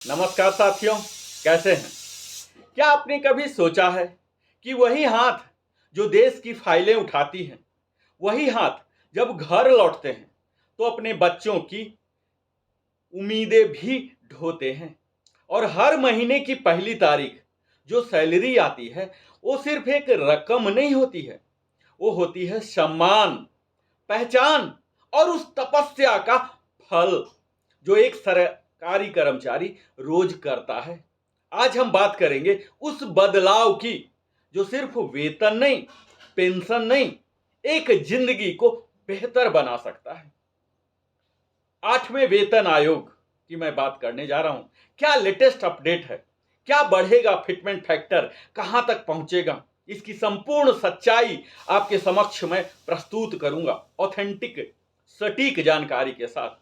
नमस्कार साथियों, कैसे हैं? क्या आपने कभी सोचा है कि वही हाथ जो देश की फाइलें उठाती हैं, वही हाथ जब घर लौटते हैं तो अपने बच्चों की उम्मीदें भी ढोते हैं। और हर महीने की पहली तारीख जो सैलरी आती है, वो सिर्फ एक रकम नहीं होती है, वो होती है सम्मान, पहचान और उस तपस्या का फल जो एक सरकारी कर्मचारी रोज करता है। आज हम बात करेंगे उस बदलाव की जो सिर्फ वेतन नहीं, पेंशन नहीं, एक जिंदगी को बेहतर बना सकता है। 8वें वेतन आयोग की मैं बात करने जा रहा हूं। क्या लेटेस्ट अपडेट है? क्या बढ़ेगा फिटमेंट फैक्टर? कहां तक पहुंचेगा? इसकी संपूर्ण सच्चाई आपके समक्ष मैं प्रस्तुत करूंगा, ऑथेंटिक सटीक जानकारी के साथ।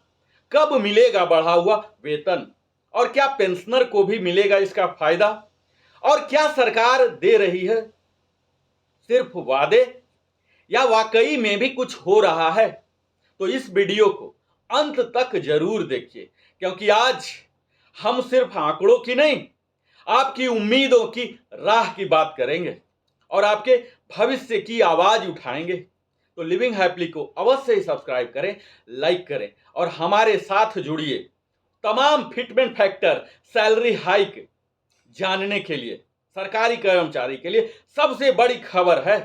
कब मिलेगा बढ़ा हुआ वेतन और क्या पेंशनर को भी मिलेगा इसका फायदा? और क्या सरकार दे रही है सिर्फ वादे या वाकई में भी कुछ हो रहा है? तो इस वीडियो को अंत तक जरूर देखिए, क्योंकि आज हम सिर्फ आंकड़ों की नहीं, आपकी उम्मीदों की राह की बात करेंगे और आपके भविष्य की आवाज उठाएंगे। तो लिविंग हैप्पीली को अवश्य ही सब्सक्राइब करें, लाइक करें और हमारे साथ जुड़िए। तमाम फिटमेंट फैक्टर, सैलरी हाइक जानने के लिए सरकारी कर्मचारी के लिए सबसे बड़ी खबर है।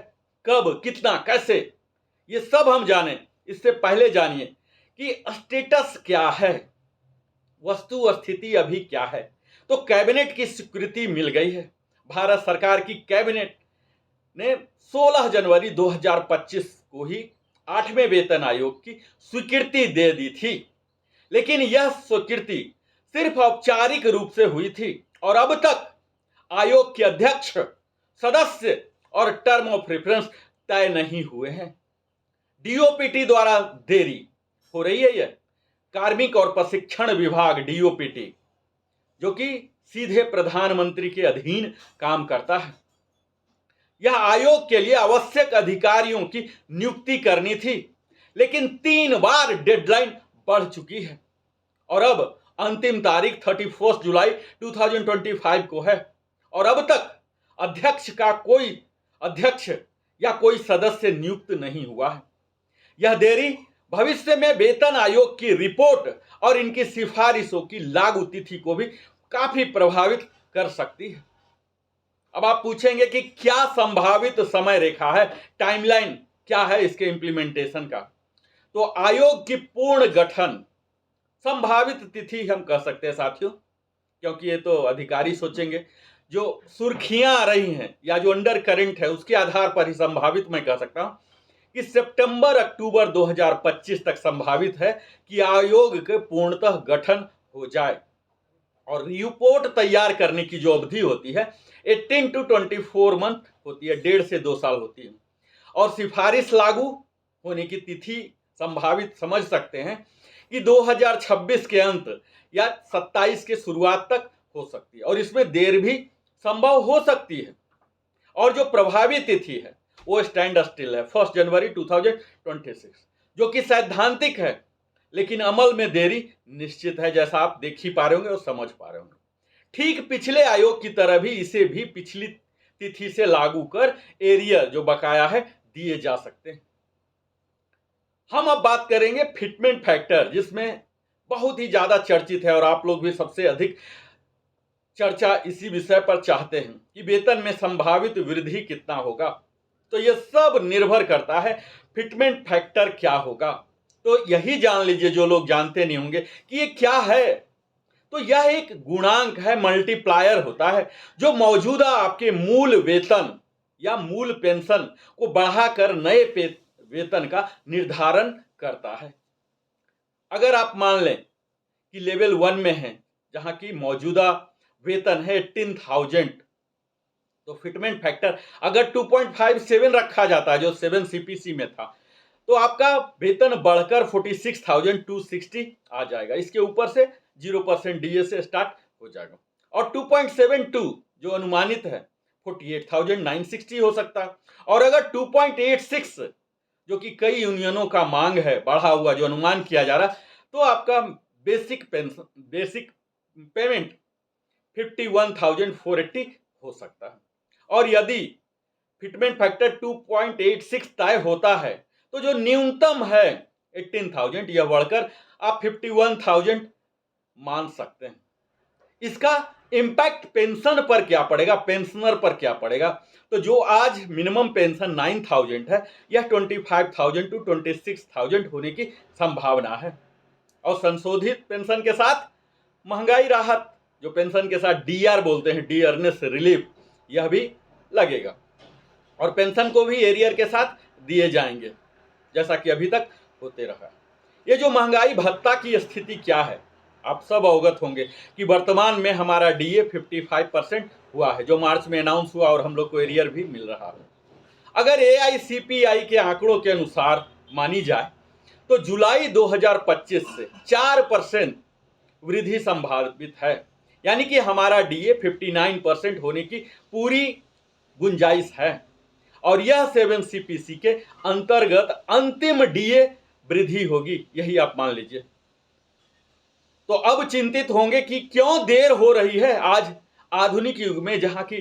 कब, कितना, कैसे, ये सब हम जानें। इससे पहले जानिए कि स्टेटस क्या है, वस्तु स्थिति अभी क्या है। तो कैबिनेट की स्वीकृति मिल गई है। भारत सरकार की कैबिनेट ने 16 जनवरी 2025 को ही 8वें वेतन आयोग की स्वीकृति दे दी थी, लेकिन यह स्वीकृति सिर्फ औपचारिक रूप से हुई थी और अब तक आयोग के अध्यक्ष, सदस्य और टर्म ऑफ रेफरेंस तय नहीं हुए हैं। डीओपीटी द्वारा देरी हो रही है। यह कार्मिक और प्रशिक्षण विभाग डीओपीटी, जो कि सीधे प्रधानमंत्री के अधीन काम करता है, यह आयोग के लिए आवश्यक अधिकारियों की नियुक्ति करनी थी, लेकिन 3 बार डेडलाइन बढ़ चुकी है और अब अंतिम तारीख 31 जुलाई 2025 को है और अब तक अध्यक्ष या कोई सदस्य नियुक्त नहीं हुआ है। यह देरी भविष्य में वेतन आयोग की रिपोर्ट और इनकी सिफारिशों की लागू तिथि को भी काफी प्रभावित कर सकती है। अब आप पूछेंगे कि क्या संभावित समय रेखा है, टाइमलाइन क्या है इसके इंप्लीमेंटेशन का? तो आयोग की पूर्ण गठन संभावित तिथि हम कह सकते हैं साथियों, क्योंकि ये तो अधिकारी सोचेंगे। जो सुर्खियां आ रही हैं या जो अंडर करंट है उसके आधार पर ही संभावित मैं कह सकता हूं कि सितंबर अक्टूबर 2025 तक संभावित है कि आयोग के पूर्णतः गठन हो जाए। और रिपोर्ट तैयार करने की जो अवधि होती है 18 to 24 मंथ होती है, 1.5 से 2 साल होती है। और सिफारिश लागू होने की तिथि संभावित समझ सकते हैं कि 2026 के अंत या 27 के शुरुआत तक हो सकती है और इसमें देर भी संभव हो सकती है। और जो प्रभावी तिथि है वो स्टैंड स्टिल है 1 जनवरी 2026, जो कि सैद्धांतिक है, लेकिन अमल में देरी निश्चित है, जैसा आप देख ही पा रहे होंगे और समझ पा रहे होंगे। ठीक पिछले आयोग की तरह भी इसे भी पिछली तिथि से लागू कर एरियर जो बकाया है दिए जा सकते हैं। हम अब बात करेंगे फिटमेंट फैक्टर, जिसमें बहुत ही ज्यादा चर्चित है और आप लोग भी सबसे अधिक चर्चा इसी विषय पर चाहते हैं कि वेतन में संभावित वृद्धि कितना होगा। तो यह सब निर्भर करता है फिटमेंट फैक्टर क्या होगा। तो यही जान लीजिए जो लोग जानते नहीं होंगे कि ये क्या है। तो यह एक गुणांक है, मल्टीप्लायर होता है, जो मौजूदा आपके मूल वेतन या मूल पेंशन को बढ़ाकर नए वेतन का निर्धारण करता है। अगर आप मान लें कि लेवल 1 में है, जहां की मौजूदा वेतन है 18,000, तो फिटमेंट फैक्टर अगर 2.57 रखा जाता है जो 7 सीपीसी में था, तो आपका वेतन बढ़कर 46,260 आ जाएगा। इसके ऊपर से 0% डीए से स्टार्ट हो जाएगा और 2.72 जो अनुमानित है 48,960 हो सकता है। और अगर 2.86 जो कि कई यूनियनों का मांग है, बढ़ा हुआ जो अनुमान किया जा रहा है, तो आपका बेसिक पेमेंट 51,480 हो सकता है। और यदि फिटमेंट फैक्टर 2.86 तय होता है तो जो न्यूनतम है 18,000, यह बढ़कर आप 51,000 मान सकते हैं। इसका इंपैक्ट पेंशन पर क्या पड़ेगा, पेंशनर पर क्या पड़ेगा? तो जो आज मिनिमम पेंशन 9,000 है, यह 25,000 टू 26,000 होने की संभावना है। और संशोधित पेंशन के साथ महंगाई राहत, जो पेंशन के साथ डीआर बोलते हैं, डियरनेस रिलीफ, यह भी लगेगा। और पेंशन को भी एरियर के साथ दिए जाएंगे, जैसा कि अभी तक होते रहा। ये जो महंगाई भत्ता की स्थिति क्या है, आप सब अवगत होंगे कि वर्तमान में हमारा डीए 55% हुआ है, जो मार्च में अनाउंस हुआ, और हम लोग को एरियर भी मिल रहा है। अगर एआईसीपीआई के आंकड़ों के अनुसार मानी जाए तो जुलाई 2025 से 4% वृद्धि संभावित है, यानी कि हमारा डीए 59% होने की पूरी गुंजाइश है। और यह 7CPC के अंतर्गत अंतिम डीए वृद्धि होगी, यही आप मान लीजिए। तो अब चिंतित होंगे कि क्यों देर हो रही है। आज आधुनिक युग में जहां की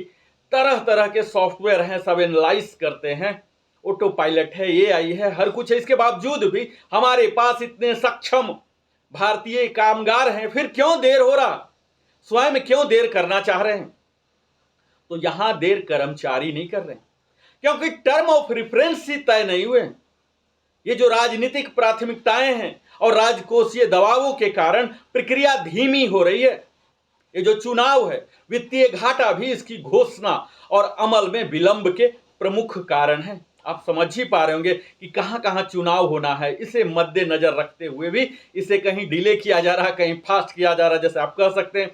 तरह तरह के सॉफ्टवेयर हैं, सब एनालाइज करते हैं, ऑटो पायलट है, एआई है, हर कुछ है, इसके बावजूद भी हमारे पास इतने सक्षम भारतीय कामगार हैं, फिर क्यों देर हो रहा, स्वयं क्यों देर करना चाह रहे हैं? तो यहां देर कर्मचारी नहीं कर रहे हैं, क्योंकि टर्म ऑफ रेफरेंस ही तय नहीं हुए। ये जो राजनीतिक प्राथमिकताएं हैं और राजकोषीय दबावों के कारण प्रक्रिया धीमी हो रही है। ये जो चुनाव है, वित्तीय घाटा भी इसकी घोषणा और अमल में विलंब के प्रमुख कारण हैं। आप समझ ही पा रहे होंगे कि कहां कहां चुनाव होना है। इसे मद्देनजर रखते हुए भी इसे कहीं डिले किया जा रहा, कहीं फास्ट किया जा रहा। जैसे आप कह सकते हैं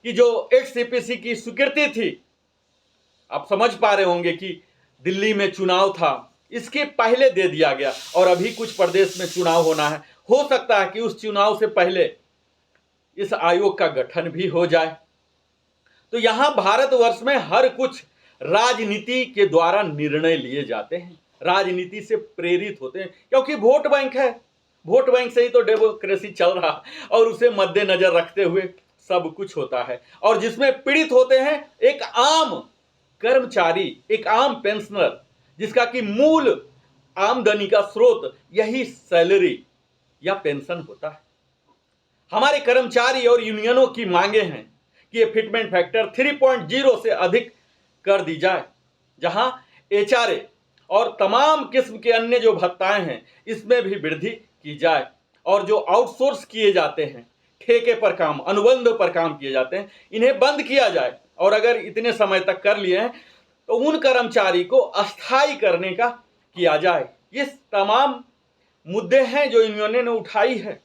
कि जो 8CPC की स्वीकृति थी, आप समझ पा रहे होंगे कि दिल्ली में चुनाव था, इसके पहले दे दिया गया, और अभी कुछ प्रदेश में चुनाव होना है। हो सकता है कि उस चुनाव से पहले इस आयोग का गठन भी हो जाए। तो यहां भारतवर्ष में हर कुछ राजनीति के द्वारा निर्णय लिए जाते हैं, राजनीति से प्रेरित होते हैं, क्योंकि वोट बैंक है। वोट बैंक से ही तो डेमोक्रेसी चल रहा, और उसे मद्देनजर रखते हुए सब कुछ होता है। और जिसमें पीड़ित होते हैं एक आम कर्मचारी, एक आम पेंशनर, जिसका कि मूल आमदनी का स्रोत यही सैलरी या पेंशन होता है। हमारे कर्मचारी और यूनियनों की मांगे हैं कि ये फिटमेंट फैक्टर 3.0 से अधिक कर दी जाए, जहां एचआरए और तमाम किस्म के अन्य जो भत्ताएं हैं, इसमें भी वृद्धि की जाए। और जो आउटसोर्स किए जाते हैं, ठेके पर काम, अनुबंध पर काम किए जाते हैं, इन्हें बंद किया जाए। और अगर इतने समय तक कर लिए हैं तो उन कर्मचारी को अस्थायी करने का किया जाए। ये तमाम मुद्दे हैं जो यूनियन ने उठाई है।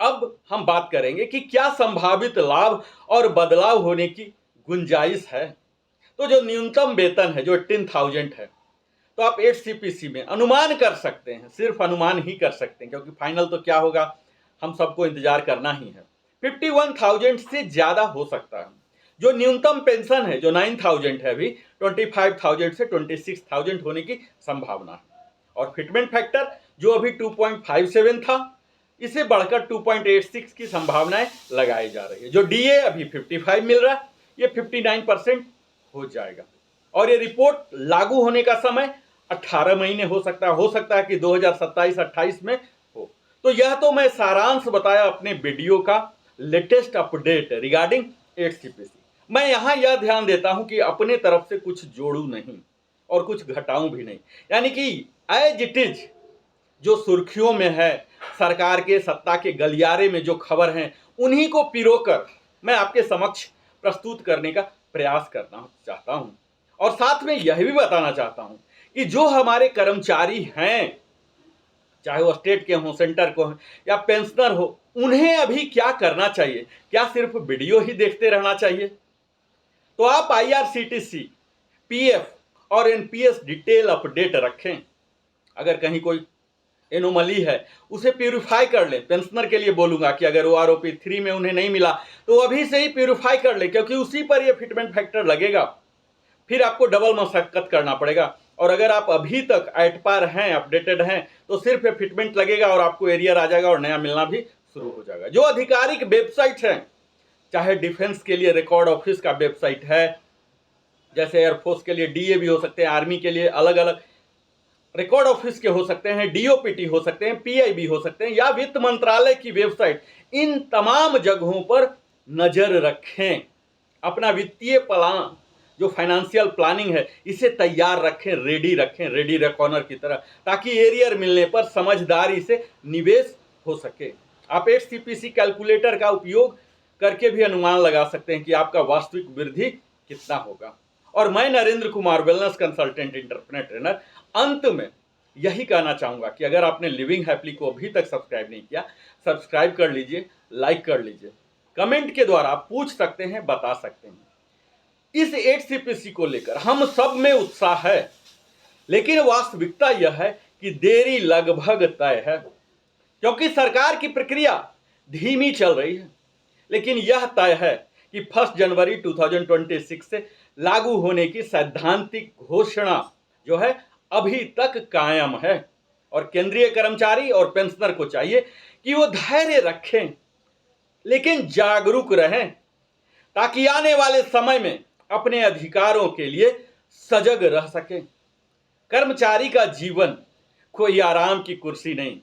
अब हम बात करेंगे कि क्या संभावित लाभ और बदलाव होने की गुंजाइश है। तो जो न्यूनतम वेतन है, जो 18,000 है, तो आप 8CPC में अनुमान कर सकते हैं, सिर्फ अनुमान ही कर सकते हैं, क्योंकि फाइनल तो क्या होगा हम सबको इंतजार करना ही है। 51,000 से ज्यादा हो सकता है। जो न्यूनतम पेंशन है, जो 9,000 है, अभी 25,000 से 26,000 होने की संभावना है। और फिटमेंट फैक्टर जो अभी 2.57 था, इसे बढ़कर 2.86 की संभावनाएं लगाई जा रही है। जो डीए अभी 55 मिल रहा है, ये 59% हो जाएगा। और ये रिपोर्ट लागू होने का समय 18 महीने हो सकता है कि 2027-28 में हो। तो यह तो मैं सारांश बताया अपने वीडियो का लेटेस्ट अपडेट रिगार्डिंग 8CPC। मैं यहां यह ध्यान देता हूं कि अपने तरफ से कुछ जोड़ू नहीं और कुछ घटाऊं भी नहीं, यानी कि एज इट इज जो सुर्खियों में है, सरकार के सत्ता के गलियारे में जो खबर हैं, उन्हीं को पिरोकर मैं आपके समक्ष प्रस्तुत करने का प्रयास करना चाहता हूं। और साथ में यह भी बताना चाहता हूं कि जो हमारे कर्मचारी हैं, चाहे वो स्टेट के हों, सेंटर को हों या पेंशनर हो, उन्हें अभी क्या करना चाहिए। क्या सिर्फ वीडियो ही देखते रहना चाहिए? तो आप IRCTC, PF और NPS डिटेल अपडेट रखें। अगर कहीं कोई एनोमली है उसे प्यूरिफाई कर ले। पेंशनर के लिए बोलूंगा कि अगर OROP 3 में उन्हें नहीं मिला तो अभी से ही प्यूरिफाई कर ले, क्योंकि उसी पर यह फिटमेंट फैक्टर लगेगा। फिर आपको डबल मशक्कत करना पड़ेगा। और अगर आप अभी तक एट पार हैं, अपडेटेड हैं, तो सिर्फ फिटमेंट लगेगा और आपको एरियर आ जाएगा और नया मिलना भी शुरू हो जाएगा। जो आधिकारिक वेबसाइट है चाहे डिफेंस के लिए रिकॉर्ड ऑफिस का वेबसाइट है, जैसे एयरफोर्स के लिए डीए भी हो सकते हैं, आर्मी के लिए अलग अलग रिकॉर्ड ऑफिस के हो सकते हैं, डीओपीटी हो सकते हैं, पीआईबी हो सकते हैं, या वित्त मंत्रालय की वेबसाइट, इन तमाम जगहों पर नजर रखें। अपना वित्तीय प्लान, जो फाइनेंशियल प्लानिंग है, इसे तैयार रखें, रेडी रेकॉनर की तरह, ताकि एरियर मिलने पर समझदारी से निवेश हो सके। आप एचसीपीसी कैलकुलेटर का उपयोग करके भी अनुमान लगा सकते हैं कि आपका वास्तविक वृद्धि कितना होगा। और मैं Narendra Kumar, wellness consultant, entrepreneur trainer, अंत में यही कहना चाहूंगा कि अगर आपने लिविंग हैप्पीली को अभी तक सब्सक्राइब नहीं किया, सब्सक्राइब कर लीजिए, लाइक कर लीजिए, कमेंट के द्वारा आप पूछ सकते हैं, बता सकते हैं। इस एचसीपीसी को लेकर हम सब में उत्साह है, लेकिन वास्तविकता यह है कि देरी लगभग तय है, क्योंकि सरकार की प्रक्रिया धीमी चल रही है। लेकिन यह तय है कि 1 जनवरी 2026 से लागू होने की सैद्धांतिक घोषणा जो है अभी तक कायम है। और केंद्रीय कर्मचारी और पेंशनर को चाहिए कि वो धैर्य रखें, लेकिन जागरूक रहें, ताकि आने वाले समय में अपने अधिकारों के लिए सजग रह सकें। कर्मचारी का जीवन कोई आराम की कुर्सी नहीं,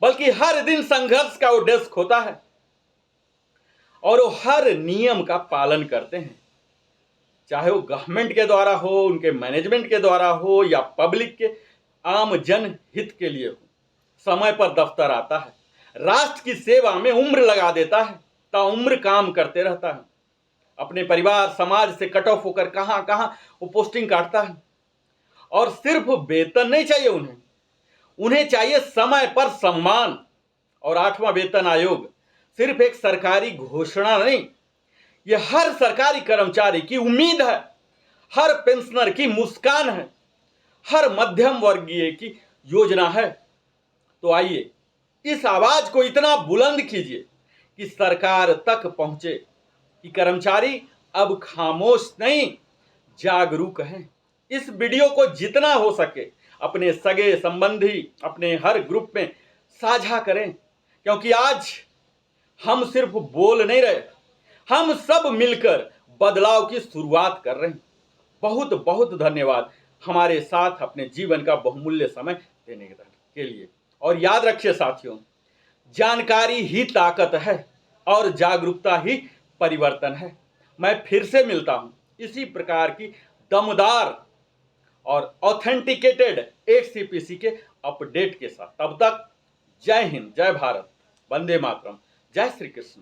बल्कि हर दिन संघर्ष का वो डेस्क होता है, और वो हर नियम का पालन करते हैं, चाहे वो गवर्नमेंट के द्वारा हो, उनके मैनेजमेंट के द्वारा हो, या पब्लिक के आम जन हित के लिए हो। समय पर दफ्तर आता है, राष्ट्र की सेवा में उम्र लगा देता है, ताउम्र काम करते रहता है, अपने परिवार समाज से कट ऑफ होकर कहां कहां वो पोस्टिंग काटता है। और सिर्फ वेतन नहीं चाहिए उन्हें चाहिए समय पर सम्मान। और 8वां वेतन आयोग सिर्फ एक सरकारी घोषणा नहीं, यह हर सरकारी कर्मचारी की उम्मीद है, हर पेंशनर की मुस्कान है, हर मध्यम वर्गीय की योजना है। तो आइए इस आवाज को इतना बुलंद कीजिए कि सरकार तक पहुंचे कि कर्मचारी अब खामोश नहीं, जागरूक हैं। इस वीडियो को जितना हो सके अपने सगे संबंधी, अपने हर ग्रुप में साझा करें, क्योंकि आज हम सिर्फ बोल नहीं रहे, हम सब मिलकर बदलाव की शुरुआत कर रहे हैं। बहुत बहुत धन्यवाद हमारे साथ अपने जीवन का बहुमूल्य समय देने के लिए। और याद रखिए साथियों, जानकारी ही ताकत है और जागरूकता ही परिवर्तन है। मैं फिर से मिलता हूं इसी प्रकार की दमदार और ऑथेंटिकेटेड एचसीपीसी के अपडेट के साथ। तब तक जय हिंद, जय भारत, वंदे मातरम, जय श्री कृष्ण।